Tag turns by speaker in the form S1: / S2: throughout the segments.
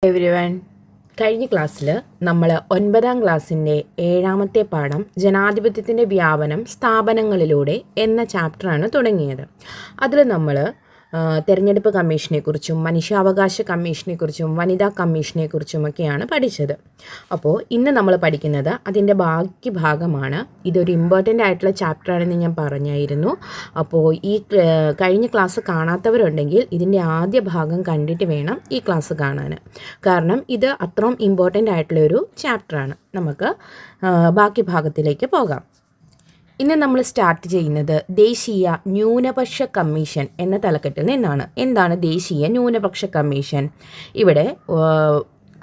S1: Everyone, കഴിഞ്ഞ ക്ലാസ്സിൽ നമ്മൾ 9ാം ക്ലാസ്സിൻ്റെ 7ാമത്തെ പാഠം ജനാധിപത്യത്തിൻ്റെ വ്യാപനം സ്ഥാപനങ്ങളിലൂടെ എന്ന ചാപ്റ്ററാണ് തുടങ്ങിയത്. അതിൽ നമ്മൾ തെരഞ്ഞെടുപ്പ് കമ്മീഷനെക്കുറിച്ചും മനുഷ്യാവകാശ കമ്മീഷനെക്കുറിച്ചും വനിതാ കമ്മീഷനെക്കുറിച്ചുമൊക്കെയാണ് പഠിച്ചത്. അപ്പോൾ ഇന്ന് നമ്മൾ പഠിക്കുന്നത് അതിൻ്റെ ബാക്കി ഭാഗമാണ്. ഇതൊരു ഇമ്പോർട്ടൻ്റ് ആയിട്ടുള്ള ചാപ്റ്ററാണെന്ന് ഞാൻ പറഞ്ഞായിരുന്നു. അപ്പോൾ ഈ കഴിഞ്ഞ ക്ലാസ് കാണാത്തവരുണ്ടെങ്കിൽ ഇതിൻ്റെ ആദ്യ ഭാഗം കണ്ടിട്ട് വേണം ഈ ക്ലാസ് കാണാൻ. കാരണം ഇത് അത്രയും ഇമ്പോർട്ടൻ്റ് ആയിട്ടുള്ളൊരു ചാപ്റ്ററാണ്. നമുക്ക് ബാക്കി ഭാഗത്തിലേക്ക് പോകാം. ഇന്ന് നമ്മൾ സ്റ്റാർട്ട് ചെയ്യുന്നത് ദേശീയ ന്യൂനപക്ഷ കമ്മീഷൻ എന്ന തലക്കെട്ടിൽ നിന്നാണ്. എന്താണ് ദേശീയ ന്യൂനപക്ഷ കമ്മീഷൻ? ഇവിടെ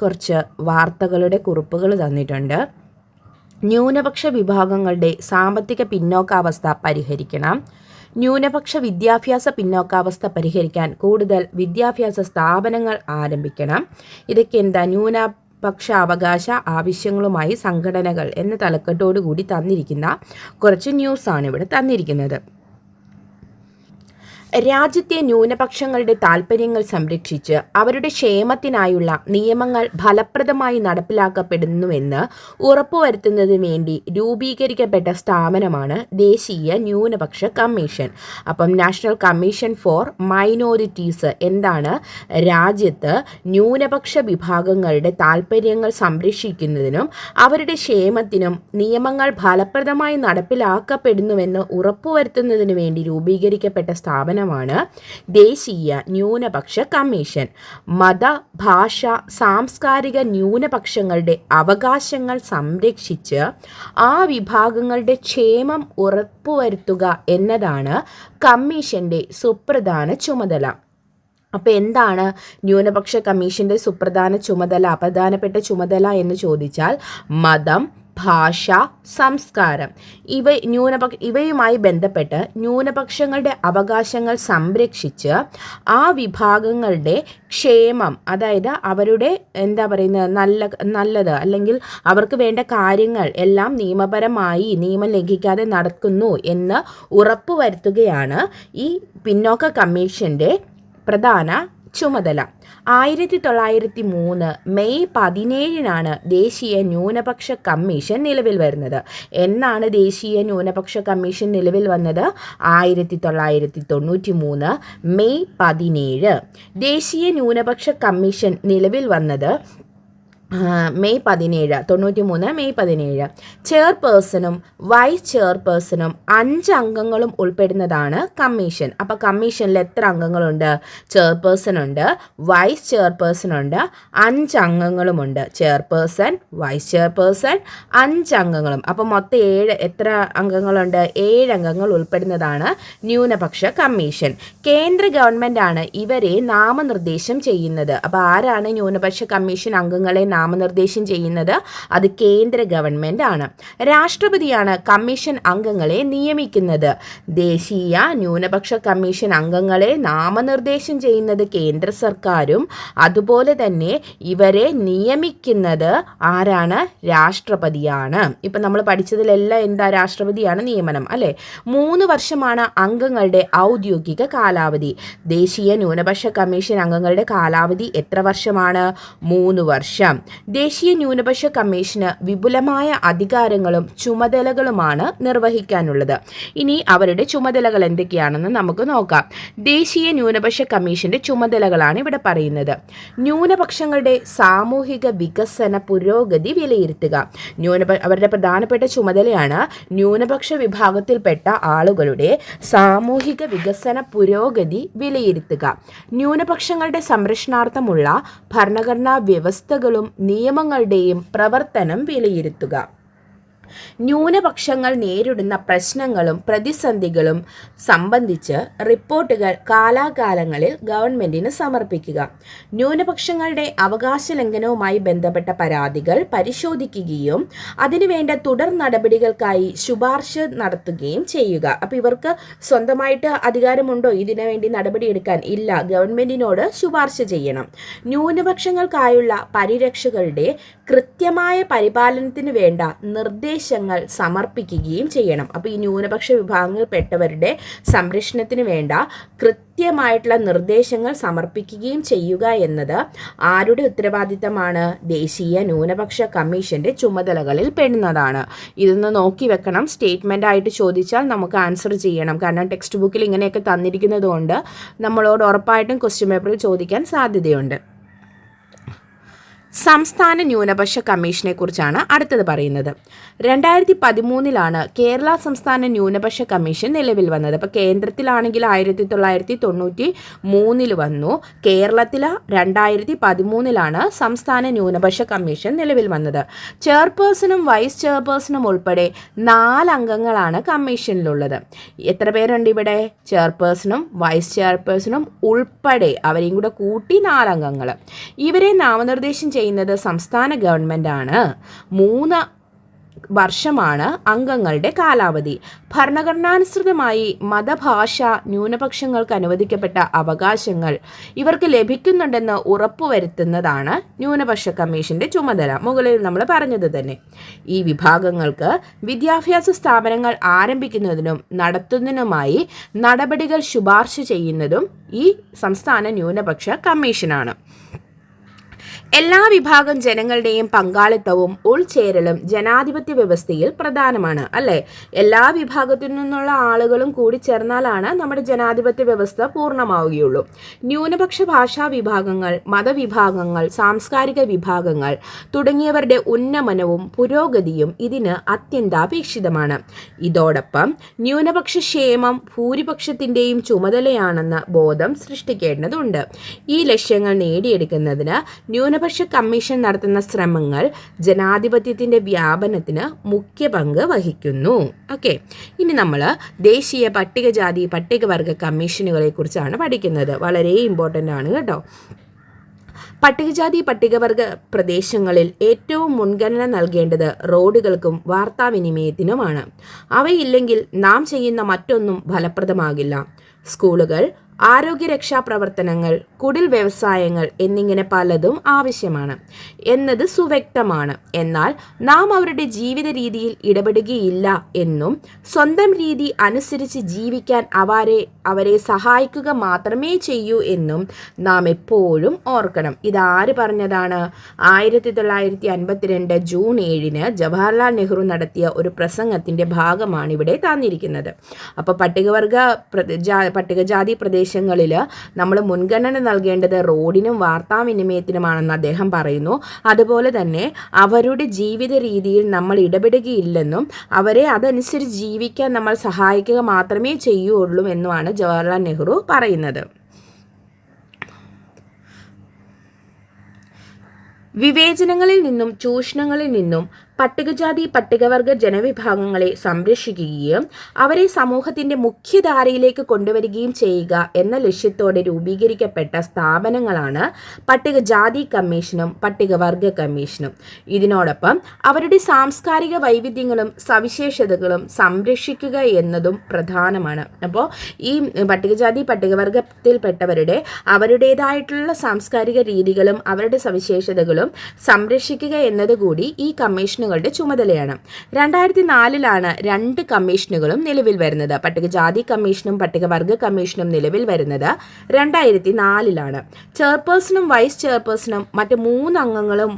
S1: കുറച്ച് വാർത്തകളുടെ കുറിപ്പുകൾ തന്നിട്ടുണ്ട്. ന്യൂനപക്ഷ വിഭാഗങ്ങളുടെ സാമ്പത്തിക പിന്നോക്കാവസ്ഥ പരിഹരിക്കണം. ന്യൂനപക്ഷ വിദ്യാഭ്യാസ പിന്നോക്കാവസ്ഥ പരിഹരിക്കാൻ കൂടുതൽ വിദ്യാഭ്യാസ സ്ഥാപനങ്ങൾ ആരംഭിക്കണം. ഇതൊക്കെ എന്താ ന്യൂനപക്ഷാവകാശ ആവശ്യങ്ങളുമായി സംഘടനകൾ എന്ന തലക്കെട്ടോടുകൂടി തന്നിരിക്കുന്ന കുറച്ച് ന്യൂസാണ് ഇവിടെ തന്നിരിക്കുന്നത്. രാജ്യത്തെ ന്യൂനപക്ഷങ്ങളുടെ താൽപ്പര്യങ്ങൾ സംരക്ഷിച്ച് അവരുടെ ക്ഷേമത്തിനായുള്ള നിയമങ്ങൾ ഫലപ്രദമായി നടപ്പിലാക്കപ്പെടുന്നുവെന്ന് ഉറപ്പുവരുത്തുന്നതിന് വേണ്ടി രൂപീകരിക്കപ്പെട്ട സ്ഥാപനമാണ് ദേശീയ ന്യൂനപക്ഷ കമ്മീഷൻ. അപ്പം നാഷണൽ കമ്മീഷൻ ഫോർ മൈനോറിറ്റീസ് എന്താണ്? രാജ്യത്ത് ന്യൂനപക്ഷ വിഭാഗങ്ങളുടെ താൽപ്പര്യങ്ങൾ സംരക്ഷിക്കുന്നതിനും അവരുടെ ക്ഷേമത്തിനും നിയമങ്ങൾ ഫലപ്രദമായി നടപ്പിലാക്കപ്പെടുന്നുവെന്ന് ഉറപ്പുവരുത്തുന്നതിന് വേണ്ടി രൂപീകരിക്കപ്പെട്ട സ്ഥാപനം ാണ് ദേശീയ ന്യൂനപക്ഷ കമ്മീഷൻ. മത, ഭാഷ, സാംസ്കാരിക ന്യൂനപക്ഷങ്ങളുടെ അവകാശങ്ങൾ സംരക്ഷിച്ച് ആ വിഭാഗങ്ങളുടെ ക്ഷേമം ഉറപ്പുവരുത്തുക എന്നതാണ് കമ്മീഷന്റെ സുപ്രധാന ചുമതല. അപ്പോൾ എന്താണ് ന്യൂനപക്ഷ കമ്മീഷന്റെ പ്രധാനപ്പെട്ട ചുമതല എന്ന് ചോദിച്ചാൽ മതം, ഭാഷ, സംസ്കാരം ഇവയുമായി ബന്ധപ്പെട്ട് ന്യൂനപക്ഷങ്ങളുടെ അവകാശങ്ങൾ സംരക്ഷിച്ച് ആ വിഭാഗങ്ങളുടെ ക്ഷേമം, അതായത് അവരുടെ നല്ലത് അല്ലെങ്കിൽ അവർക്ക് വേണ്ട കാര്യങ്ങൾ എല്ലാം നിയമപരമായി നിയമം ലംഘിക്കാതെ നടക്കുന്നു എന്ന് ഉറപ്പുവരുത്തുകയാണ് ഈ പിന്നോക്ക കമ്മീഷന്റെ പ്രധാന ചുമതല. 1903 മെയ് 17 ദേശീയ ന്യൂനപക്ഷ കമ്മീഷൻ നിലവിൽ വരുന്നത്. എന്നാണ് ദേശീയ ന്യൂനപക്ഷ കമ്മീഷൻ നിലവിൽ വന്നത്? 1993 മെയ് 17. ദേശീയ ന്യൂനപക്ഷ കമ്മീഷൻ നിലവിൽ വന്നത് മെയ് 17. ചെയർപേഴ്സണും വൈസ് ചെയർപേഴ്സണും 5 അംഗങ്ങളും ഉൾപ്പെടുന്നതാണ് കമ്മീഷൻ. അപ്പോൾ കമ്മീഷനിൽ എത്ര അംഗങ്ങളുണ്ട്? ചെയർപേഴ്സൺ ഉണ്ട്, വൈസ് ചെയർപേഴ്സൺ ഉണ്ട്, 5 അംഗങ്ങളുമുണ്ട്. ചെയർപേഴ്സൺ, വൈസ് ചെയർപേഴ്സൺ, 5 അംഗങ്ങളും. അപ്പോൾ മൊത്തം എത്ര അംഗങ്ങളുണ്ട്? 7 അംഗങ്ങൾ ഉൾപ്പെടുന്നതാണ് ന്യൂനപക്ഷ കമ്മീഷൻ. കേന്ദ്ര ഗവൺമെൻറ്റാണ് ഇവരെ നാമനിർദ്ദേശം ചെയ്യുന്നത്. അപ്പോൾ ആരാണ് ന്യൂനപക്ഷ കമ്മീഷൻ അംഗങ്ങളെ നാമനിർദ്ദേശം ചെയ്യുന്നത്? അത് കേന്ദ്ര ഗവൺമെന്റ് ആണ്. രാഷ്ട്രപതിയാണ് കമ്മീഷൻ അംഗങ്ങളെ നിയമിക്കുന്നത്. ദേശീയ ന്യൂനപക്ഷ കമ്മീഷൻ അംഗങ്ങളെ നാമനിർദ്ദേശം ചെയ്യുന്നത് കേന്ദ്ര സർക്കാരും അതുപോലെ തന്നെ ഇവരെ നിയമിക്കുന്നത് ആരാണ്? രാഷ്ട്രപതിയാണ്. ഇപ്പം നമ്മൾ പഠിച്ചതിലെല്ലാം എന്താ? രാഷ്ട്രപതിയാണ് നിയമനം, അല്ലേ? 3 വർഷമാണ് അംഗങ്ങളുടെ ഔദ്യോഗിക കാലാവധി. ദേശീയ ന്യൂനപക്ഷ കമ്മീഷൻ അംഗങ്ങളുടെ കാലാവധി എത്ര വർഷമാണ്? 3 വർഷം. ദേശീയ ന്യൂനപക്ഷ കമ്മീഷന് വിപുലമായ അധികാരങ്ങളും ചുമതലകളുമാണ് നിർവഹിക്കാനുള്ളത്. ഇനി അവരുടെ ചുമതലകൾ എന്തൊക്കെയാണെന്ന് നമുക്ക് നോക്കാം. ദേശീയ ന്യൂനപക്ഷ കമ്മീഷന്റെ ചുമതലകളാണ് ഇവിടെ പറയുന്നത്. ന്യൂനപക്ഷങ്ങളുടെ സാമൂഹിക വികസന പുരോഗതി വിലയിരുത്തുക. അവരുടെ പ്രധാനപ്പെട്ട ചുമതലയാണ് ന്യൂനപക്ഷ വിഭാഗത്തിൽപ്പെട്ട ആളുകളുടെ സാമൂഹിക വികസന പുരോഗതി വിലയിരുത്തുക. ന്യൂനപക്ഷങ്ങളുടെ സംരക്ഷണാർത്ഥമുള്ള ഭരണഘടനാ വ്യവസ്ഥകളും നിയമങ്ങളുടെയും പ്രവർത്തനം വിലയിരുത്തുക. ന്യൂനപക്ഷങ്ങൾ നേരിടുന്ന പ്രശ്നങ്ങളും പ്രതിസന്ധികളും സംബന്ധിച്ച് റിപ്പോർട്ടുകൾ കാലാകാലങ്ങളിൽ ഗവൺമെന്റിന് സമർപ്പിക്കുക. ന്യൂനപക്ഷങ്ങളുടെ അവകാശ ലംഘനവുമായി ബന്ധപ്പെട്ട പരാതികൾ പരിശോധിക്കുകയും അതിനുവേണ്ട തുടർ നടപടികൾക്കായി ശുപാർശ നടത്തുകയും ചെയ്യുക. അപ്പോൾ ഇവർക്ക് സ്വന്തമായിട്ട് അധികാരമുണ്ടോ ഇതിനു വേണ്ടി നടപടിയെടുക്കാൻ? ഇല്ല, ഗവൺമെന്റിനോട് ശുപാർശ ചെയ്യണം. ന്യൂനപക്ഷങ്ങൾക്കായുള്ള പരിരക്ഷകളുടെ കൃത്യമായ പരിപാലനത്തിന് വേണ്ട നിർദ്ദേശ നിർദ്ദേശങ്ങൾ സമർപ്പിക്കുകയും ചെയ്യണം. അപ്പോൾ ഈ ന്യൂനപക്ഷ വിഭാഗങ്ങളിൽപ്പെട്ടവരുടെ സംരക്ഷണത്തിന് വേണ്ട കൃത്യമായിട്ടുള്ള നിർദ്ദേശങ്ങൾ സമർപ്പിക്കുകയും ചെയ്യുക എന്നത് ആരുടെ ഉത്തരവാദിത്തമാണ്? ദേശീയ ന്യൂനപക്ഷ കമ്മീഷന്റെ ചുമതലകളിൽ പെടുന്നതാണ്. ഇതൊന്ന് നോക്കി വെക്കണം. സ്റ്റേറ്റ്മെൻ്റ് ആയിട്ട് ചോദിച്ചാൽ നമുക്ക് ആൻസർ ചെയ്യണം. കാരണം ടെക്സ്റ്റ് ബുക്കിൽ ഇങ്ങനെയൊക്കെ തന്നിരിക്കുന്നത് കൊണ്ട് നമ്മളോട് ഉറപ്പായിട്ടും ക്വസ്റ്റ്യൻ പേപ്പറിൽ ചോദിക്കാൻ സാധ്യതയുണ്ട്. സംസ്ഥാന ന്യൂനപക്ഷ കമ്മീഷനെ കുറിച്ചാണ് അടുത്തത് പറയുന്നത്. 2013 കേരള സംസ്ഥാന ന്യൂനപക്ഷ കമ്മീഷൻ നിലവിൽ വന്നത്. അപ്പോൾ കേന്ദ്രത്തിലാണെങ്കിൽ 1993 വന്നു. കേരളത്തിൽ 2013 സംസ്ഥാന ന്യൂനപക്ഷ കമ്മീഷൻ നിലവിൽ വന്നത്. ചെയർപേഴ്സണും വൈസ് ചെയർപേഴ്സണും ഉൾപ്പെടെ 4 അംഗങ്ങളാണ് കമ്മീഷനിലുള്ളത്. എത്ര പേരുണ്ട് ഇവിടെ? ചെയർപേഴ്സണും വൈസ് ചെയർപേഴ്സണും ഉൾപ്പെടെ അവരെയും കൂടെ കൂട്ടി 4 അംഗങ്ങൾ. ഇവരെ നാമനിർദ്ദേശം ചെയ്യുന്നത് സംസ്ഥാന ഗവൺമെൻറ്റാണ്. 3 വർഷമാണ് അംഗങ്ങളുടെ കാലാവധി. ഭരണഘടനാനുസൃതമായി മതഭാഷ ന്യൂനപക്ഷങ്ങൾക്ക് അനുവദിക്കപ്പെട്ട അവകാശങ്ങൾ ഇവർക്ക് ലഭിക്കുന്നുണ്ടെന്ന് ഉറപ്പുവരുത്തുന്നതാണ് ന്യൂനപക്ഷ കമ്മീഷന്റെ ചുമതല. മുകളിൽ നമ്മൾ പറഞ്ഞത് തന്നെ. ഈ വിഭാഗങ്ങൾക്ക് വിദ്യാഭ്യാസ സ്ഥാപനങ്ങൾ ആരംഭിക്കുന്നതിനും നടത്തുന്നതിനുമായി നടപടികൾ ശുപാർശ ചെയ്യുന്നതും ഈ സംസ്ഥാന ന്യൂനപക്ഷ കമ്മീഷനാണ്. എല്ലാ വിഭാഗം ജനങ്ങളുടെയും പങ്കാളിത്തവും ഉൾച്ചേരലും ജനാധിപത്യ വ്യവസ്ഥയിൽ പ്രധാനമാണ്, അല്ലേ? എല്ലാ വിഭാഗത്തിൽ നിന്നുള്ള ആളുകളും കൂടി ചേർന്നാലാണ് നമ്മുടെ ജനാധിപത്യ വ്യവസ്ഥ പൂർണ്ണമാവുകയുള്ളൂ. ന്യൂനപക്ഷ ഭാഷാ വിഭാഗങ്ങൾ, മതവിഭാഗങ്ങൾ, സാംസ്കാരിക വിഭാഗങ്ങൾ തുടങ്ങിയവരുടെ ഉന്നമനവും പുരോഗതിയും ഇതിന് അത്യന്താപേക്ഷിതമാണ്. ഇതോടൊപ്പം ന്യൂനപക്ഷ ക്ഷേമം ഭൂരിപക്ഷത്തിൻ്റെയും ചുമതലയാണെന്ന ബോധം സൃഷ്ടിക്കേണ്ടതുണ്ട്. ഈ ലക്ഷ്യങ്ങൾ നേടിയെടുക്കുന്നതിന് ന്യൂനപക്ഷ കമ്മീഷൻ നടത്തുന്ന ശ്രമങ്ങൾ ജനാധിപത്യത്തിൻ്റെ വ്യാപനത്തിന് മുഖ്യ പങ്ക് വഹിക്കുന്നു. ഓക്കെ, ഇനി നമ്മൾ ദേശീയ പട്ടികജാതി പട്ടികവർഗ കമ്മീഷനുകളെ കുറിച്ചാണ് പഠിക്കുന്നത്. വളരെ ഇമ്പോർട്ടൻ്റ് ആണ് കേട്ടോ. പട്ടികജാതി പട്ടികവർഗ പ്രദേശങ്ങളിൽ ഏറ്റവും മുൻഗണന നൽകേണ്ടത് റോഡുകൾക്കും വാർത്താവിനിമയത്തിനുമാണ്. അവയില്ലെങ്കിൽ നാം ചെയ്യുന്ന മറ്റൊന്നും ഫലപ്രദമാകില്ല. സ്കൂളുകൾ, ആരോഗ്യരക്ഷാ പ്രവർത്തനങ്ങൾ, കുടിൽ വ്യവസായങ്ങൾ എന്നിങ്ങനെ പലതും ആവശ്യമാണ് എന്നത് സുവ്യക്തമാണ്. എന്നാൽ നാം അവരുടെ ജീവിത രീതിയിൽ ഇടപെടുകയില്ല എന്നും സ്വന്തം രീതി അനുസരിച്ച് ജീവിക്കാൻ അവരെ സഹായിക്കുക മാത്രമേ ചെയ്യൂ എന്നും നാം എപ്പോഴും ഓർക്കണം. ഇതാര് പറഞ്ഞതാണ്? 1952 ജൂൺ 7 ജവഹർലാൽ നെഹ്റു നടത്തിയ ഒരു പ്രസംഗത്തിൻ്റെ ഭാഗമാണ് ഇവിടെ തന്നിരിക്കുന്നത്. അപ്പോൾ പട്ടികജാതി പ്രദേശങ്ങളിൽ നമ്മൾ മുൻഗണന നൽകേണ്ടത് റോഡിനും വാർത്താവിനിമയത്തിനുമാണെന്ന് അദ്ദേഹം പറയുന്നു. അതുപോലെ തന്നെ അവരുടെ ജീവിത രീതിയിൽ നമ്മൾ ഇടപെടുകയില്ലെന്നും അവരെ അതനുസരിച്ച് ജീവിക്കാൻ നമ്മൾ സഹായിക്കുക മാത്രമേ ചെയ്യുള്ളൂ എന്നുമാണ് ജവഹർലാൽ നെഹ്റു പറയുന്നത്. വിവേചനങ്ങളിൽ നിന്നും ചൂഷണങ്ങളിൽ നിന്നും പട്ടികജാതി പട്ടികവർഗ ജനവിഭാഗങ്ങളെ സംരക്ഷിക്കുകയും അവരെ സമൂഹത്തിൻ്റെ മുഖ്യധാരയിലേക്ക് കൊണ്ടുവരികയും ചെയ്യുക എന്ന ലക്ഷ്യത്തോടെ രൂപീകരിക്കപ്പെട്ട സ്ഥാപനങ്ങളാണ് പട്ടികജാതി കമ്മീഷനും പട്ടികവർഗ കമ്മീഷനും. ഇതിനോടൊപ്പം അവരുടെ സാംസ്കാരിക വൈവിധ്യങ്ങളും സവിശേഷതകളും സംരക്ഷിക്കുക എന്നതും പ്രധാനമാണ്. അപ്പോൾ ഈ പട്ടികജാതി പട്ടികവർഗത്തിൽപ്പെട്ടവരുടെ അവരുടേതായിട്ടുള്ള സാംസ്കാരിക രീതികളും അവരുടെ സവിശേഷതകളും സംരക്ഷിക്കുക എന്നതുകൂടി ഈ കമ്മീഷനുകളുടെ ചുമതലയാണ്. 2004 2 കമ്മീഷനുകളും നിലവിൽ വരുന്നത്. പട്ടികജാതി കമ്മീഷനും പട്ടികവർഗ കമ്മീഷനും നിലവിൽ വരുന്നത് 2004. ചെയർപേഴ്സണും വൈസ് ചെയർപേഴ്സണും മറ്റ് 3 അംഗങ്ങളും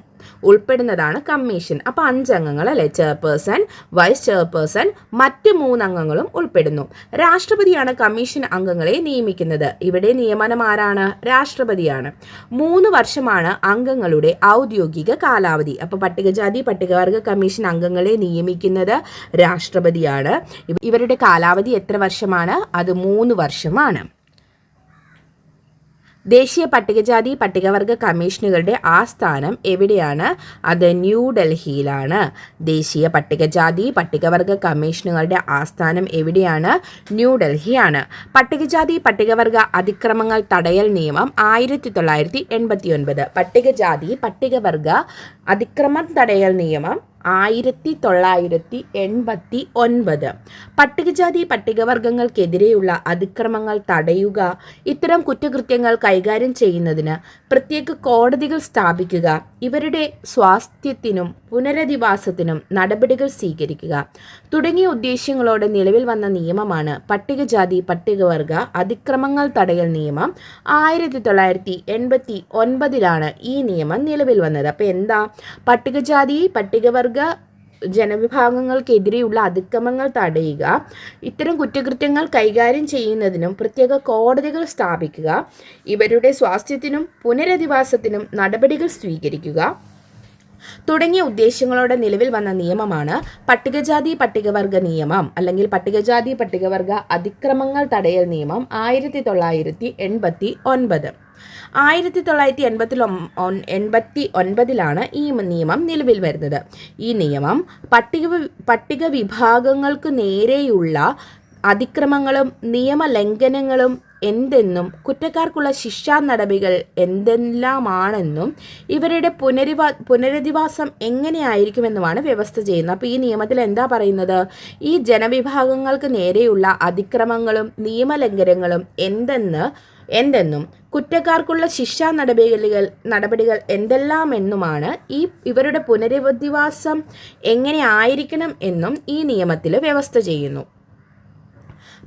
S1: ഉൾപ്പെടുന്നതാണ് കമ്മീഷൻ. അപ്പോൾ 5 അംഗങ്ങൾ അല്ലേ? ചെയർപേഴ്സൺ, വൈസ് ചെയർപേഴ്സൺ, മറ്റ് 3 അംഗങ്ങളും ഉൾപ്പെടുന്നു. രാഷ്ട്രപതിയാണ് കമ്മീഷൻ അംഗങ്ങളെ നിയമിക്കുന്നത്. ഇവിടെ നിയമനം ആരാണ്? രാഷ്ട്രപതിയാണ്. 3 വർഷമാണ് അംഗങ്ങളുടെ ഔദ്യോഗിക കാലാവധി. അപ്പോൾ പട്ടികജാതി പട്ടികവർഗ കമ്മീഷൻ അംഗങ്ങളെ നിയമിക്കുന്നത് രാഷ്ട്രപതിയാണ്. ഇവരുടെ കാലാവധി എത്ര വർഷമാണ്? അത് 3 വർഷമാണ്. ദേശീയ പട്ടികജാതി പട്ടികവർഗ കമ്മീഷനുകളുടെ ആസ്ഥാനം എവിടെയാണ്? അത് ന്യൂഡൽഹിയിലാണ്. ദേശീയ പട്ടികജാതി പട്ടികവർഗ കമ്മീഷനുകളുടെ ആസ്ഥാനം എവിടെയാണ്? ന്യൂഡൽഹിയാണ്. പട്ടികജാതി പട്ടികവർഗ അതിക്രമങ്ങൾ തടയൽ നിയമം 1989. പട്ടികജാതി പട്ടികവർഗ അതിക്രമം തടയൽ നിയമം 1989. പട്ടികജാതി പട്ടികവർഗങ്ങൾക്കെതിരെയുള്ള അതിക്രമങ്ങൾ തടയുക, ഇത്തരം കുറ്റകൃത്യങ്ങൾ കൈകാര്യം ചെയ്യുന്നതിന് പ്രത്യേക കോടതികൾ സ്ഥാപിക്കുക, ഇവരുടെ സ്വാസ്ഥ്യത്തിനും പുനരധിവാസത്തിനും നടപടികൾ സ്വീകരിക്കുക തുടങ്ങിയ ഉദ്ദേശ്യങ്ങളോടെ നിലവിൽ വന്ന നിയമമാണ് പട്ടികജാതി പട്ടികവർഗ അതിക്രമങ്ങൾ തടയൽ നിയമം. 1989 ഈ നിയമം നിലവിൽ വന്നത്. അപ്പോൾ എന്താ, പട്ടികജാതി പട്ടികവർഗ ജനവിഭാഗങ്ങൾക്കെതിരെയുള്ള അതിക്രമങ്ങൾ തടയുക, ഇത്തരം കുറ്റകൃത്യങ്ങൾ കൈകാര്യം ചെയ്യുന്നതിനും പ്രത്യേക കോടതികൾ സ്ഥാപിക്കുക, ഇവരുടെ സ്വാസ്ഥ്യത്തിനും പുനരധിവാസത്തിനും നടപടികൾ സ്വീകരിക്കുക തുടങ്ങിയ ഉദ്ദേശ്യങ്ങളോടെ നിലവിൽ വന്ന നിയമമാണ് പട്ടികജാതി പട്ടികവർഗ നിയമം അല്ലെങ്കിൽ പട്ടികജാതി പട്ടികവർഗ അതിക്രമങ്ങൾ തടയൽ നിയമം 1989. 1989 ഈ നിയമം നിലവിൽ വരുന്നത്. ഈ നിയമം പട്ടിക വിഭാഗങ്ങൾക്ക് നേരെയുള്ള അതിക്രമങ്ങളും നിയമലംഘനങ്ങളും എന്തെന്നും കുറ്റക്കാർക്കുള്ള ശിക്ഷാ നടപടികൾ എന്തെല്ലാമാണെന്നും ഇവരുടെ പുനരധിവാസം എങ്ങനെയായിരിക്കുമെന്നുമാണ് വ്യവസ്ഥ ചെയ്യുന്നത്. അപ്പോൾ ഈ നിയമത്തിൽ എന്താ പറയുന്നത്, ഈ ജനവിഭാഗങ്ങൾക്ക് നേരെയുള്ള അതിക്രമങ്ങളും നിയമലംഘനങ്ങളും എന്തെന്നും കുറ്റക്കാർക്കുള്ള ശിക്ഷാ നടപടികൾ എന്തെല്ലാമെന്നുമാണ് ഇവരുടെ പുനരധിവാസം എങ്ങനെ ആയിരിക്കണം എന്നും ഈ നിയമത്തിൽ വ്യവസ്ഥ ചെയ്യുന്നു.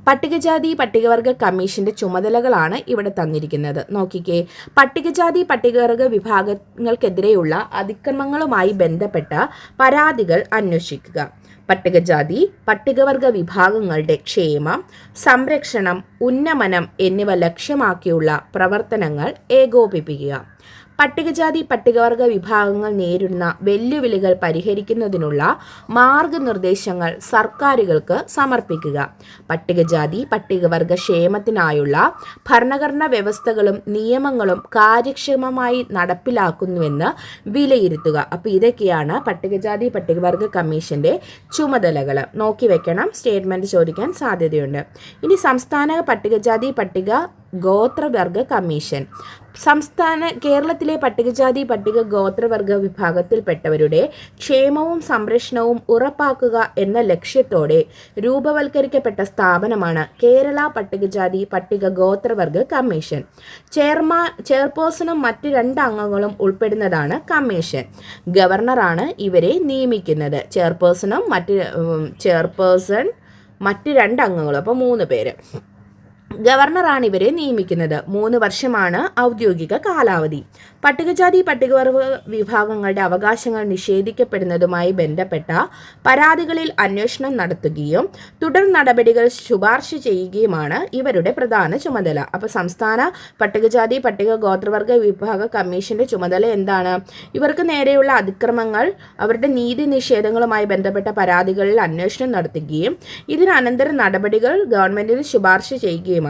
S1: പട്ടികജാതി പട്ടികവർഗ കമ്മീഷന്റെ ചുമതലകളാണ് ഇവിടെ തന്നിരിക്കുന്നത്. നോക്കിക്കേ, പട്ടികജാതി പട്ടികവർഗ വിഭാഗങ്ങൾക്കെതിരെയുള്ള അതിക്രമങ്ങളുമായി ബന്ധപ്പെട്ട പരാതികൾ അന്വേഷിക്കുക, പട്ടികജാതി പട്ടികവർഗ വിഭാഗങ്ങളുടെ ക്ഷേമം, സംരക്ഷണം, ഉന്നമനം എന്നിവ ലക്ഷ്യമാക്കിയുള്ള പ്രവർത്തനങ്ങൾ ഏകോപിപ്പിക്കുക, പട്ടികജാതി പട്ടികവർഗ വിഭാഗങ്ങൾ നേരിടുന്ന വെല്ലുവിളികൾ പരിഹരിക്കുന്നതിനുള്ള മാർഗനിർദ്ദേശങ്ങൾ സർക്കാരുകൾക്ക് സമർപ്പിക്കുക, പട്ടികജാതി പട്ടികവർഗ ക്ഷേമത്തിനായുള്ള ഭരണഘടനാ വ്യവസ്ഥകളും നിയമങ്ങളും കാര്യക്ഷമമായി നടപ്പിലാക്കുന്നുവെന്ന് വിലയിരുത്തുക. അപ്പോൾ ഇതൊക്കെയാണ് പട്ടികജാതി പട്ടികവർഗ കമ്മീഷന്റെ ചുമതലകൾ. നോക്കി വെക്കണം, സ്റ്റേറ്റ്മെന്റ് ചോദിക്കാൻ സാധ്യതയുണ്ട്. ഇനി സംസ്ഥാന പട്ടികജാതി പട്ടിക ഗോത്രവർഗ കമ്മീഷൻ. കേരളത്തിലെ പട്ടികജാതി പട്ടിക ഗോത്രവർഗ വിഭാഗത്തിൽപ്പെട്ടവരുടെ ക്ഷേമവും സംരക്ഷണവും ഉറപ്പാക്കുക എന്ന ലക്ഷ്യത്തോടെ രൂപവൽക്കരിക്കപ്പെട്ട സ്ഥാപനമാണ് കേരള പട്ടികജാതി പട്ടിക ഗോത്രവർഗ കമ്മീഷൻ. ചെയർപേഴ്സണും മറ്റ് 2 അംഗങ്ങളും ഉൾപ്പെടുന്നതാണ് കമ്മീഷൻ. ഗവർണറാണ് ഇവരെ നിയമിക്കുന്നത്. ചെയർപേഴ്സൺ മറ്റ് 2 അംഗങ്ങളും, അപ്പോൾ 3 പേര്. ഗവർണറാണ് ഇവരെ നിയമിക്കുന്നത്. 3 വർഷമാണ് ഔദ്യോഗിക കാലാവധി. പട്ടികജാതി പട്ടികവർഗ വിഭാഗങ്ങളുടെ അവകാശങ്ങൾ നിഷേധിക്കപ്പെടുന്നതുമായി ബന്ധപ്പെട്ട പരാതികളിൽ അന്വേഷണം നടത്തുകയും തുടർ നടപടികൾ ശുപാർശ ചെയ്യുകയുമാണ് ഇവരുടെ പ്രധാന ചുമതല. അപ്പോൾ സംസ്ഥാന പട്ടികജാതി പട്ടിക ഗോത്രവർഗ വിഭാഗ കമ്മീഷന്റെ ചുമതല എന്താണ്? ഇവർക്ക് നേരെയുള്ള അതിക്രമങ്ങൾ, അവരുടെ നീതി നിഷേധങ്ങളുമായി ബന്ധപ്പെട്ട പരാതികളിൽ അന്വേഷണം നടത്തുകയും ഇതിന് അനന്തര നടപടികൾ ഗവൺമെന്റിന് ശുപാർശ ചെയ്യുകയുമാണ്.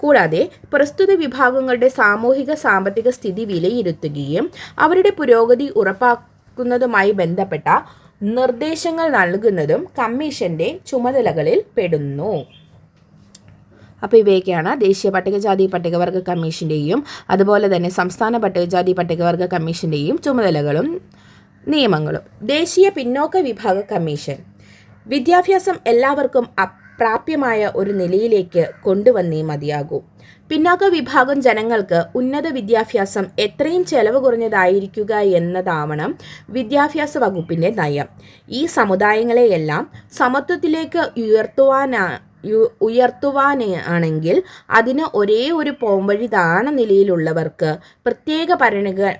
S1: കൂടാതെ പ്രസ്തുത വിഭാഗങ്ങളുടെ സാമൂഹിക സാമ്പത്തിക സ്ഥിതി വിലയിരുത്തുകയും അവരുടെ പുരോഗതി ഉറപ്പാക്കുന്നതുമായി ബന്ധപ്പെട്ട നിർദ്ദേശങ്ങൾ നൽകുന്നതും കമ്മീഷന്റെ ചുമതലകളിൽ പെടുന്നു. അപ്പോൾ ഇവയൊക്കെയാണ് ദേശീയ പട്ടികജാതി പട്ടികവർഗ കമ്മീഷന്റെയും അതുപോലെ തന്നെ സംസ്ഥാന പട്ടികജാതി പട്ടികവർഗ കമ്മീഷന്റെയും ചുമതലകളും നിയമങ്ങളും. ദേശീയ പിന്നോക്ക വിഭാഗ കമ്മീഷൻ. വിദ്യാഭ്യാസം എല്ലാവർക്കും പ്രാപ്യമായ ഒരു നിലയിലേക്ക് കൊണ്ടുവന്നേ മതിയാകൂ. പിന്നാക്ക വിഭാഗം ജനങ്ങൾക്ക് ഉന്നത വിദ്യാഭ്യാസം എത്രയും ചെലവ് കുറഞ്ഞതായിരിക്കുക എന്നതാവണം വിദ്യാഭ്യാസ വകുപ്പിന്റെ നയം. ഈ സമുദായങ്ങളെയെല്ലാം സമത്വത്തിലേക്ക് ഉയർത്തുവാനാണെങ്കിൽ അതിന് ഒരേ ഒരു പോംവഴി താണ നിലയിലുള്ളവർക്ക് പ്രത്യേക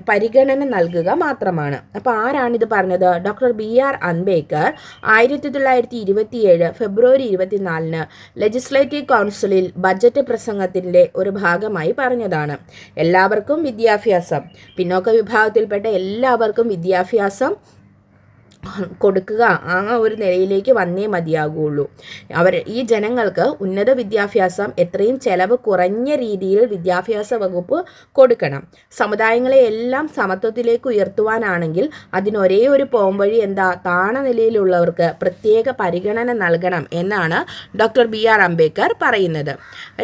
S1: പരിഗണന നൽകുക മാത്രമാണ്. അപ്പോൾ ആരാണിത് പറഞ്ഞത്? ഡോക്ടർ BR അംബേദ്കർ 1927 ഫെബ്രുവരി 24 ലെജിസ്ലേറ്റീവ് കൗൺസിലിൽ ബജറ്റ് പ്രസംഗത്തിൻ്റെ ഒരു ഭാഗമായി പറഞ്ഞതാണ്. എല്ലാവർക്കും വിദ്യാഭ്യാസം, പിന്നോക്ക വിഭാഗത്തിൽപ്പെട്ട എല്ലാവർക്കും വിദ്യാഭ്യാസം കൊടുക്കുക, ആ ഒരു നിലയിലേക്ക് വന്നേ മതിയാകുള്ളൂ. ഈ ജനങ്ങൾക്ക് ഉന്നത വിദ്യാഭ്യാസം എത്രയും ചെലവ് കുറഞ്ഞ രീതിയിൽ വിദ്യാഭ്യാസ വകുപ്പ് കൊടുക്കണം. സമുദായങ്ങളെ എല്ലാം സമത്വത്തിലേക്ക് ഉയർത്തുവാനാണെങ്കിൽ അതിനൊരേ ഒരു പോംവഴി എന്താ? താണ നിലയിലുള്ളവർക്ക് പ്രത്യേക പരിഗണന നൽകണം എന്നാണ് ഡോക്ടർ BR അംബേദ്കർ പറയുന്നത്.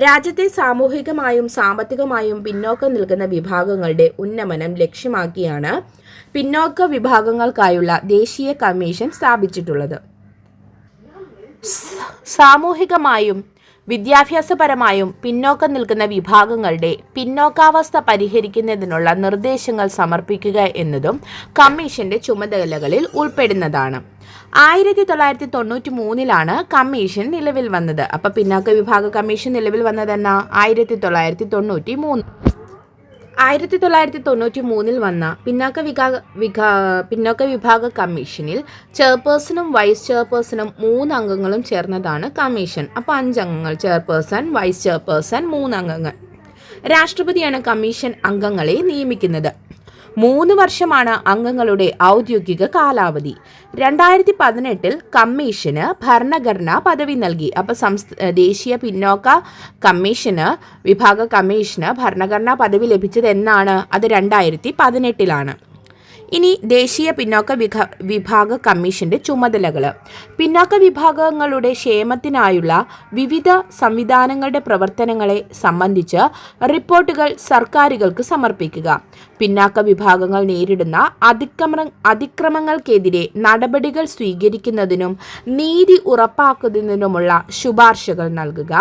S1: രാജ്യത്തെ സാമൂഹികമായും സാമ്പത്തികമായും പിന്നോക്കം നിൽക്കുന്ന വിഭാഗങ്ങളുടെ ഉന്നമനം ലക്ഷ്യമാക്കിയാണ് പിന്നോക്ക വിഭാഗങ്ങൾക്കായുള്ള ദേശീയ കമ്മീഷൻ സ്ഥാപിച്ചിട്ടുള്ളത്. സാമൂഹികമായും വിദ്യാഭ്യാസപരമായും പിന്നോക്കം നിൽക്കുന്ന വിഭാഗങ്ങളുടെ പിന്നോക്കാവസ്ഥ പരിഹരിക്കുന്നതിനുള്ള നിർദ്ദേശങ്ങൾ സമർപ്പിക്കുക എന്നതും കമ്മീഷന്റെ ചുമതലകളിൽ ഉൾപ്പെടുന്നതാണ്. 1993 കമ്മീഷൻ നിലവിൽ വന്നത്. അപ്പോൾ പിന്നാക്ക വിഭാഗ കമ്മീഷൻ നിലവിൽ വന്നതെന്നാ 1993. 1993 വന്ന പിന്നോക്ക വിഭാഗ കമ്മീഷനിൽ ചെയർപേഴ്സണും വൈസ് ചെയർപേഴ്സണും 3 അംഗങ്ങളും ചേർന്നതാണ് കമ്മീഷൻ. അപ്പോൾ 5 അംഗങ്ങൾ, ചെയർപേഴ്സൺ, വൈസ് ചെയർപേഴ്സൺ, 3 അംഗങ്ങൾ. രാഷ്ട്രപതിയാണ് കമ്മീഷൻ അംഗങ്ങളെ നിയമിക്കുന്നത്. 3 വർഷമാണ് അംഗങ്ങളുടെ ഔദ്യോഗിക കാലാവധി. 2018 കമ്മീഷന് ഭരണഘടനാ പദവി നൽകി. അപ്പോൾ ദേശീയ പിന്നോക്ക വിഭാഗ കമ്മീഷന് ഭരണഘടനാ പദവി ലഭിച്ചത് എന്നാണ്? അത് 2018. ഇനി ദേശീയ പിന്നോക്ക വിഭാഗ കമ്മീഷന്റെ ചുമതലകൾ. പിന്നോക്ക വിഭാഗങ്ങളുടെ ക്ഷേമത്തിനായുള്ള വിവിധ സംവിധാനങ്ങളുടെ പ്രവർത്തനങ്ങളെ സംബന്ധിച്ച് റിപ്പോർട്ടുകൾ സർക്കാരുകൾക്ക് സമർപ്പിക്കുക. പിന്നാക്ക വിഭാഗങ്ങൾ നേരിടുന്ന അതിക്രമങ്ങൾക്കെതിരെ നടപടികൾ സ്വീകരിക്കുന്നതിനും നീതി ഉറപ്പാക്കുന്നതിനുമുള്ള ശുപാർശകൾ നൽകുക.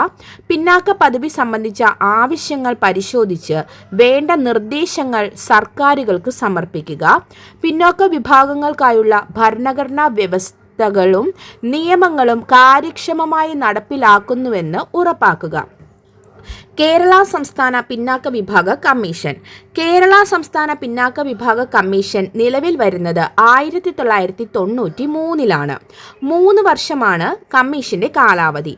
S1: പിന്നാക്ക പദവി സംബന്ധിച്ച ആവശ്യങ്ങൾ പരിശോധിച്ച് വേണ്ട നിർദ്ദേശങ്ങൾ സർക്കാരുകൾക്ക് സമർപ്പിക്കുക. പിന്നോക്ക വിഭാഗങ്ങൾക്കായുള്ള ഭരണഘടനാ വ്യവസ്ഥകളും നിയമങ്ങളും കാര്യക്ഷമമായി നടപ്പിലാക്കുന്നുവെന്ന് ഉറപ്പാക്കുക. കേരള സംസ്ഥാന പിന്നാക്ക വിഭാഗ കമ്മീഷൻ. കേരള സംസ്ഥാന പിന്നാക്ക വിഭാഗ കമ്മീഷൻ നിലവിൽ വരുന്നത് 1993. 3 വർഷമാണ് കമ്മീഷന്റെ കാലാവധി.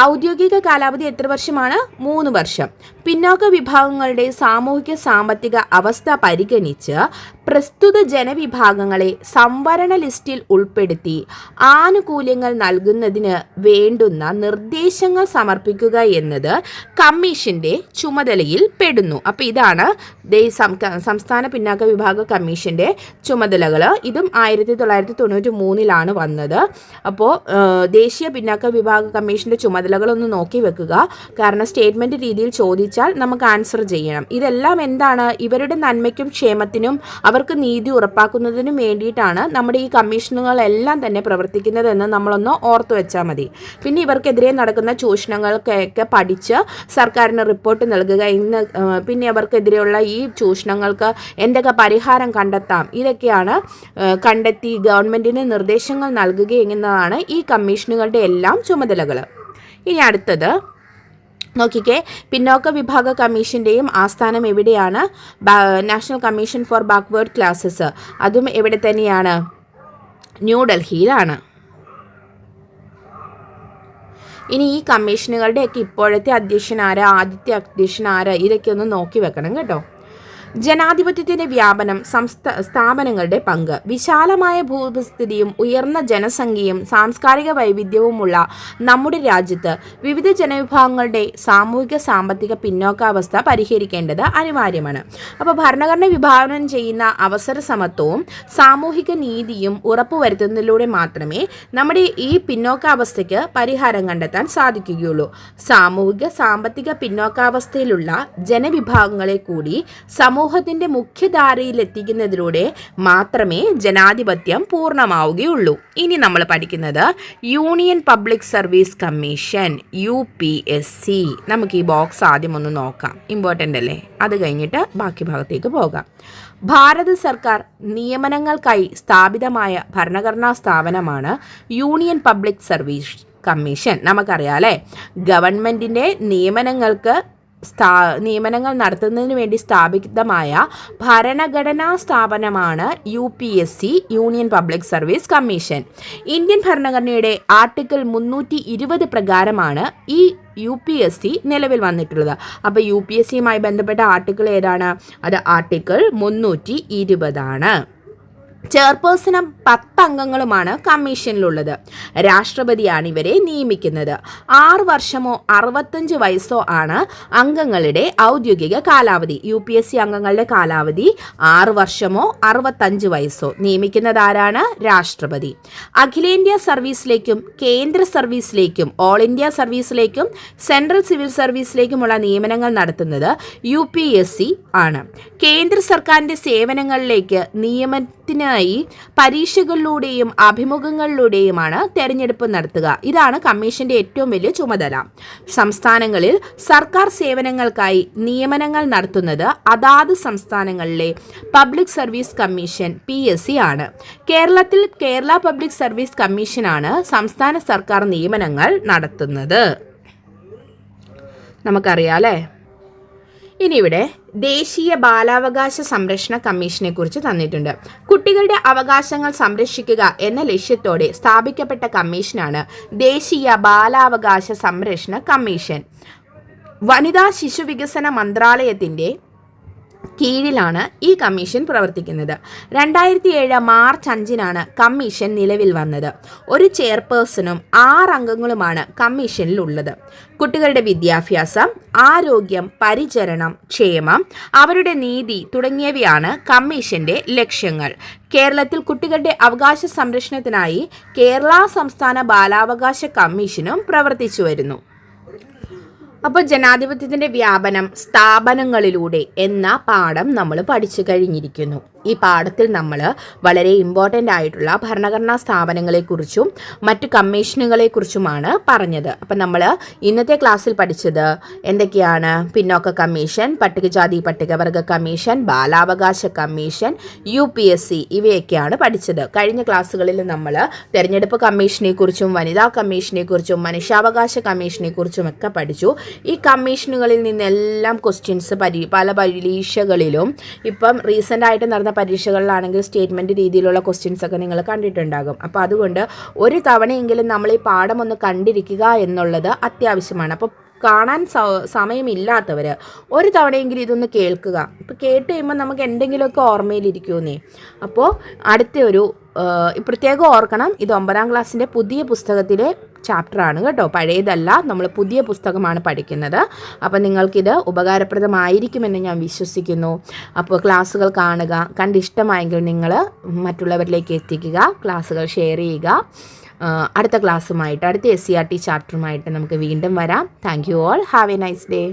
S1: ഔദ്യോഗിക കാലാവധി എത്ര വർഷമാണ്? 3 വർഷം. പിന്നോക്ക വിഭാഗങ്ങളുടെ സാമൂഹിക സാമ്പത്തിക അവസ്ഥ പരിഗണിച്ച് പ്രസ്തുത ജനവിഭാഗങ്ങളെ സംവരണ ലിസ്റ്റിൽ ഉൾപ്പെടുത്തി ആനുകൂല്യങ്ങൾ നൽകുന്നതിന് വേണ്ടുന്ന നിർദ്ദേശങ്ങൾ സമർപ്പിക്കുക എന്നത് കമ്മീഷന്റെ ചുമതലയിൽ പെടുന്നു. അപ്പോൾ ഇതാണ് സംസ്ഥാന പിന്നാക്ക വിഭാഗ കമ്മീഷന്റെ ചുമതലകൾ. ഇതും 1993 വന്നത്. അപ്പോൾ ദേശീയ പിന്നാക്ക വിഭാഗ കമ്മീഷന്റെ ചുമതലകളൊന്ന് നോക്കി വെക്കുക. കാരണം സ്റ്റേറ്റ്മെന്റ് രീതിയിൽ ചോദിച്ചാൽ നമുക്ക് ആൻസർ ചെയ്യണം. ഇതെല്ലാം എന്താണ്? ഇവരുടെ നന്മയ്ക്കും ക്ഷേമത്തിനും അവർക്ക് നീതി ഉറപ്പാക്കുന്നതിനും വേണ്ടിയിട്ടാണ് നമ്മുടെ ഈ കമ്മീഷനുകളെല്ലാം തന്നെ പ്രവർത്തിക്കുന്നതെന്ന് നമ്മളൊന്ന് ഓർത്തു വെച്ചാൽ മതി. പിന്നെ ഇവർക്കെതിരെ നടക്കുന്ന ചൂഷണങ്ങൾക്കൊക്കെ പഠിച്ച് സർക്കാരിന് റിപ്പോർട്ട് നൽകുക. പിന്നെ അവർക്കെതിരെയുള്ള ഈ ചൂഷണങ്ങൾക്ക് എന്തൊക്കെ പരിഹാരം കണ്ടെത്താം, ഇതൊക്കെയാണ് കണ്ടെത്തി ഗവൺമെൻറ്റിന് നിർദ്ദേശങ്ങൾ നൽകുക എന്നതാണ് ഈ കമ്മീഷനുകളുടെ എല്ലാം ചുമതലകൾ. ഇനി അടുത്തത് നോക്കിക്കേ, പിന്നോക്ക വിഭാഗ കമ്മീഷൻ്റെയും ആസ്ഥാനം എവിടെയാണ്? National commission for backward classes. അതും എവിടെ തന്നെയാണ്? ന്യൂഡൽഹിയിലാണ്. ഇനി ഈ കമ്മീഷനുകളുടെയൊക്കെ ഇപ്പോഴത്തെ അധ്യക്ഷൻ ആര്, ആദ്യത്തെ അധ്യക്ഷൻ ആര്, ഇതൊക്കെ ഒന്ന് നോക്കി വെക്കണം കേട്ടോ. ജനാധിപത്യത്തിൻ്റെ വ്യാപനം, സ്ഥാപനങ്ങളുടെ പങ്ക്. വിശാലമായ ഭൂസ്ഥിതിയും ഉയർന്ന ജനസംഖ്യയും സാംസ്കാരിക വൈവിധ്യവുമുള്ള നമ്മുടെ രാജ്യത്ത് വിവിധ ജനവിഭാഗങ്ങളുടെ സാമൂഹിക സാമ്പത്തിക പിന്നോക്കാവസ്ഥ പരിഹരിക്കേണ്ടത് അനിവാര്യമാണ്. അപ്പോൾ ഭരണഘടന വിഭാവനം ചെയ്യുന്ന അവസര സമത്വവും സാമൂഹിക നീതിയും ഉറപ്പുവരുത്തുന്നതിലൂടെ മാത്രമേ നമ്മുടെ ഈ പിന്നോക്കാവസ്ഥയ്ക്ക് പരിഹാരം കണ്ടെത്താൻ സാധിക്കുകയുള്ളൂ. സാമൂഹിക സാമ്പത്തിക പിന്നോക്കാവസ്ഥയിലുള്ള ജനവിഭാഗങ്ങളെ കൂടി സമൂഹത്തിൻ്റെ മുഖ്യധാരയിലെത്തിക്കുന്നതിലൂടെ മാത്രമേ ജനാധിപത്യം പൂർണ്ണമാവുകയുള്ളൂ. ഇനി നമ്മൾ പഠിക്കുന്നത് union public service commission, UPSC. നമുക്ക് ഈ ബോക്സ് ആദ്യം ഒന്ന് നോക്കാം, ഇമ്പോർട്ടൻ്റ് അല്ലേ? അത് കഴിഞ്ഞിട്ട് ബാക്കി ഭാഗത്തേക്ക് പോകാം. ഭാരത സർക്കാർ നിയമനങ്ങൾക്കായി സ്ഥാപിതമായ ഭരണഘടനാ സ്ഥാപനമാണ് യൂണിയൻ പബ്ലിക് സർവീസ് കമ്മീഷൻ. നമുക്കറിയാം അല്ലേ, ഗവൺമെൻറ്റിൻ്റെ നിയമനങ്ങൾ നടത്തുന്നതിന് വേണ്ടി സ്ഥാപിതമായ ഭരണഘടനാ സ്ഥാപനമാണ് UPSC, union public service commission. Indian ഭരണഘടനയുടെ ആർട്ടിക്കിൾ 320 പ്രകാരമാണ് ഈ UPSC നിലവിൽ വന്നിട്ടുള്ളത്. അപ്പോൾ UPSCയുമായി ബന്ധപ്പെട്ട ആർട്ടിക്കിൾ ഏതാണ്? അത് ആർട്ടിക്കിൾ 320 ആണ്. ചെയർപേഴ്സണും 10 അംഗങ്ങളുമാണ് കമ്മീഷനിലുള്ളത്. രാഷ്ട്രപതിയാണ് ഇവരെ നിയമിക്കുന്നത്. 6 വർഷമോ 65 വയസ്സോ ആണ് അംഗങ്ങളുടെ ഔദ്യോഗിക കാലാവധി. UPSC അംഗങ്ങളുടെ കാലാവധി 6 വർഷമോ 65 വയസ്സോ. നിയമിക്കുന്നത് ആരാണ്? രാഷ്ട്രപതി. അഖിലേന്ത്യാ സർവീസിലേക്കും കേന്ദ്ര സർവീസിലേക്കും ഓൾ ഇന്ത്യ സർവീസിലേക്കും സെൻട്രൽ സിവിൽ സർവീസിലേക്കുമുള്ള നിയമനങ്ങൾ നടത്തുന്നത് UPSC ആണ്. കേന്ദ്ര സർക്കാരിൻ്റെ സേവനങ്ങളിലേക്ക് നിയമനത്തിന് ഇതിനായി പരീക്ഷകളിലൂടെയും അഭിമുഖങ്ങളിലൂടെയുമാണ് തെരഞ്ഞെടുപ്പ് നടത്തുക. ഇതാണ് കമ്മീഷന്റെ ഏറ്റവും വലിയ ചുമതല. സംസ്ഥാനങ്ങളിൽ സർക്കാർ സേവനങ്ങൾക്കായി നിയമനങ്ങൾ നടത്തുന്നത് അതാത് സംസ്ഥാനങ്ങളിലെ പബ്ലിക് സർവീസ് കമ്മീഷൻ PSC ആണ്. കേരളത്തിൽ കേരള പബ്ലിക് സർവീസ് കമ്മീഷനാണ് സംസ്ഥാന സർക്കാർ നിയമനങ്ങൾ നടത്തുന്നത്. നമുക്കറിയാം അല്ലേ. ഇനി ഇവിടെ ദേശീയ ബാലാവകാശ സംരക്ഷണ കമ്മീഷനെ കുറിച്ച് തന്നിട്ടുണ്ട്. കുട്ടികളുടെ അവകാശങ്ങൾ സംരക്ഷിക്കുക എന്ന ലക്ഷ്യത്തോടെ സ്ഥാപിക്കപ്പെട്ട കമ്മീഷനാണ് ദേശീയ ബാലാവകാശ സംരക്ഷണ കമ്മീഷൻ. വനിതാ ശിശു വികസന മന്ത്രാലയത്തിൻ്റെ കീഴിലാണ് ഈ കമ്മീഷൻ പ്രവർത്തിക്കുന്നത്. 2007 മാർച്ച് 5 കമ്മീഷൻ നിലവിൽ വന്നത്. ഒരു ചെയർപേഴ്സണും 6 അംഗങ്ങളുമാണ് കമ്മീഷനിലുള്ളത്. കുട്ടികളുടെ വിദ്യാഭ്യാസം, ആരോഗ്യം, പരിചരണം, ക്ഷേമം, അവരുടെ നീതി തുടങ്ങിയവയാണ് കമ്മീഷന്റെ ലക്ഷ്യങ്ങൾ. കേരളത്തിൽ കുട്ടികളുടെ അവകാശ സംരക്ഷണത്തിനായി കേരള സംസ്ഥാന ബാലാവകാശ കമ്മീഷനും പ്രവർത്തിച്ചു വരുന്നു. അപ്പോൾ ജനാധിപത്യത്തിൻ്റെ വ്യാപനം സ്ഥാപനങ്ങളിലൂടെ എന്ന പാഠം നമ്മൾ പഠിച്ചു കഴിഞ്ഞിരിക്കുന്നു. ഈ പാഠത്തിൽ നമ്മൾ വളരെ ഇമ്പോർട്ടൻ്റ് ആയിട്ടുള്ള ഭരണഘടനാ സ്ഥാപനങ്ങളെക്കുറിച്ചും മറ്റു കമ്മീഷനുകളെക്കുറിച്ചുമാണ് പറഞ്ഞത്. അപ്പം നമ്മൾ ഇന്നത്തെ ക്ലാസ്സിൽ പഠിച്ചത് എന്തൊക്കെയാണ്? പിന്നോക്ക കമ്മീഷൻ, പട്ടികജാതി പട്ടികവർഗ കമ്മീഷൻ, ബാലാവകാശ കമ്മീഷൻ, UPSC ഇവയൊക്കെയാണ് പഠിച്ചത്. കഴിഞ്ഞ ക്ലാസ്സുകളിൽ നമ്മൾ തെരഞ്ഞെടുപ്പ് കമ്മീഷനെക്കുറിച്ചും വനിതാ കമ്മീഷനെക്കുറിച്ചും മനുഷ്യാവകാശ കമ്മീഷനെക്കുറിച്ചും ഒക്കെ പഠിച്ചു. ഈ കമ്മീഷനുകളിൽ നിന്നെല്ലാം ക്വസ്റ്റ്യൻസ് പല പരീക്ഷകളിലും ഇപ്പം റീസെൻ്റായിട്ട് നടന്ന പരീക്ഷകളിലാണെങ്കിൽ സ്റ്റേറ്റ്മെൻറ്റ് രീതിയിലുള്ള ക്വസ്റ്റ്യൻസ് ഒക്കെ നിങ്ങൾ കണ്ടിട്ടുണ്ടാകും. അപ്പോൾ അതുകൊണ്ട് ഒരു തവണയെങ്കിലും നമ്മൾ ഈ പാഠം ഒന്ന് കണ്ടിരിക്കുക എന്നുള്ളത് അത്യാവശ്യമാണ്. അപ്പോൾ കാണാൻ സമയമില്ലാത്തവർ ഒരു തവണയെങ്കിലും ഇതൊന്ന് കേൾക്കുക. ഇപ്പോൾ കേട്ട് കഴിയുമ്പോൾ നമുക്ക് എന്തെങ്കിലുമൊക്കെ ഓർമ്മയിലിരിക്കുമെന്നേ. അപ്പോൾ അടുത്തൊരു പ്രത്യേകം ഓർക്കണം, ഇത് 9ാം ക്ലാസ്സിൻ്റെ പുതിയ പുസ്തകത്തിലെ ചാപ്റ്ററാണ് കേട്ടോ, പഴയതല്ല. നമ്മൾ പുതിയ പുസ്തകമാണ് പഠിക്കുന്നത്. അപ്പോൾ നിങ്ങൾക്കിത് ഉപകാരപ്രദമായിരിക്കുമെന്ന് ഞാൻ വിശ്വസിക്കുന്നു. അപ്പോൾ ക്ലാസ്സുകൾ കാണുക, കണ്ടിഷ്ടമായെങ്കിൽ നിങ്ങൾ മറ്റുള്ളവരിലേക്ക് എത്തിക്കുക, ക്ലാസ്സുകൾ ഷെയർ ചെയ്യുക. അടുത്ത ക്ലാസ്സുമായിട്ട്, അടുത്ത SCERT ചാപ്റ്ററുമായിട്ട് നമുക്ക് വീണ്ടും വരാം. Thank you all. Have A nice day.